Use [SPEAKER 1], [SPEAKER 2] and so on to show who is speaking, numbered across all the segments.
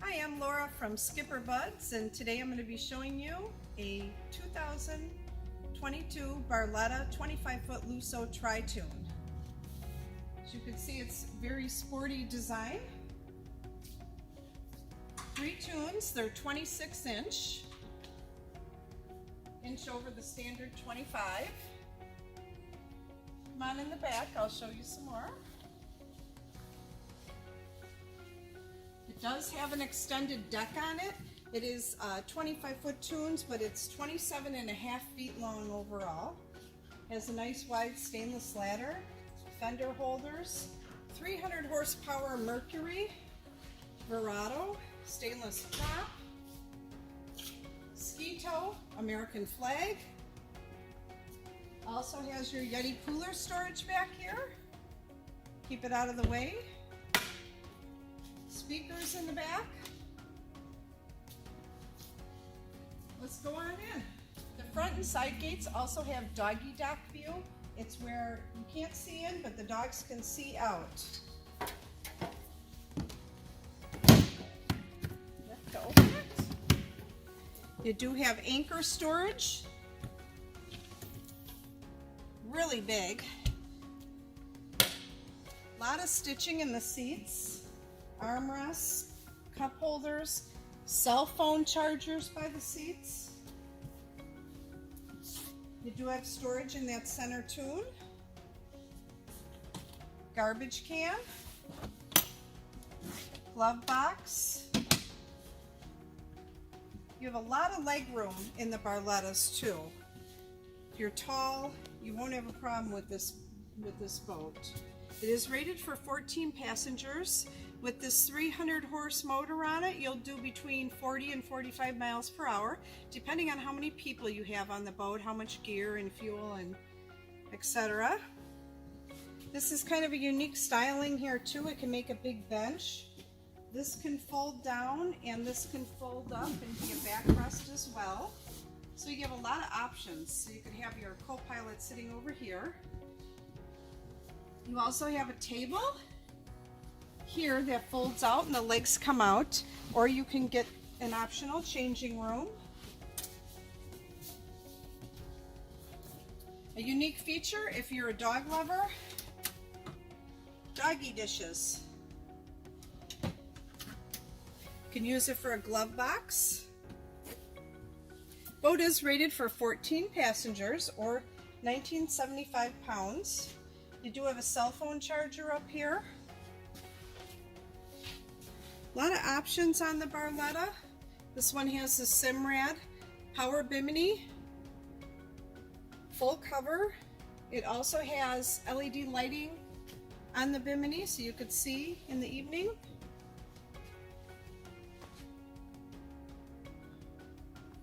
[SPEAKER 1] Hi, I'm Laura from SkipperBud's, and today I'm going to be showing you a 2022 Barletta 25-foot Lusso Tri-Toon. As you can see, it's very sporty design. 3 tunes, they're 26 inch over the standard 25. Come on in the back, I'll show you some more. It does have an extended deck on it. It is 25-foot tunes, but it's 27.5 feet long overall. Has a nice wide stainless ladder, fender holders, 300 horsepower Mercury, Verado, stainless top, ski tow, American flag. Also has your Yeti cooler storage back here. Keep it out of the way. Speakers in the back. Let's go on in. The front and side gates also have doggy dock view. It's where you can't see in, but the dogs can see out. Let's go open it. You do have anchor storage. Really big. A lot of stitching in the seats. Armrests, cup holders, cell phone chargers by the seats. You do have storage in that center tune. Garbage can. Glove box. You have a lot of leg room in the Barlettas too. If you're tall, you won't have a problem with this boat. It is rated for 14 passengers. With this 300 horse motor on it, you'll do between 40 and 45 miles per hour, depending on how many people you have on the boat, how much gear and fuel and etc. This is kind of a unique styling here too. It can make a big bench. This can fold down and this can fold up and be a backrest as well. So you have a lot of options. So you could have your co-pilot sitting over here. You also have a table here that folds out and the legs come out, or you can get an optional changing room. A unique feature if you're a dog lover, doggy dishes. You can use it for a glove box. Boat is rated for 14 passengers or 1975 pounds. You do have a cell phone charger up here. A lot of options on the Barletta. This one has the Simrad power bimini, full cover. It also has LED lighting on the bimini so you could see in the evening.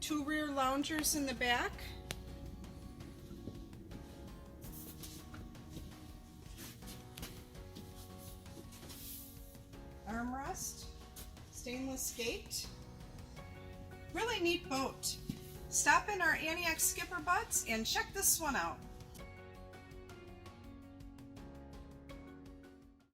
[SPEAKER 1] Two rear loungers in the back. Armrest. Stainless gate. Really neat boat. Stop in our Antioch SkipperBud's and check this one out.